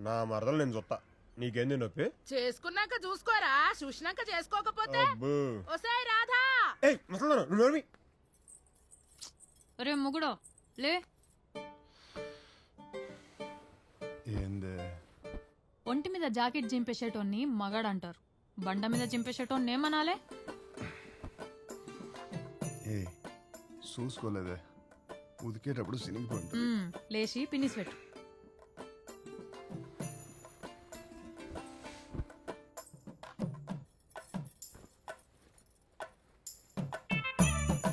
నా మరదలు నేను చూస్తా. నీకేంది నొప్పి? చేసుకున్నాక చూసుకోరా, చూసినాక చేసుకోకపోతే. అబ్బో. ఒసేయ్ రాధా, ఏయ్ ముసలి నువ్వు నోర్మి. అరే ముగుడో లే. ఏందే? ఒంటి మీద జాకెట్ చింపేసేటోన్ని మగాడంటారు, బండ మీద చింపేసేటోన్ని ఏమనాలే? ఏ చూసుకోలేదే, ఉదికేటప్పుడు సినిగిపోయింది. లేచి పిన్నిసి పెట్టు.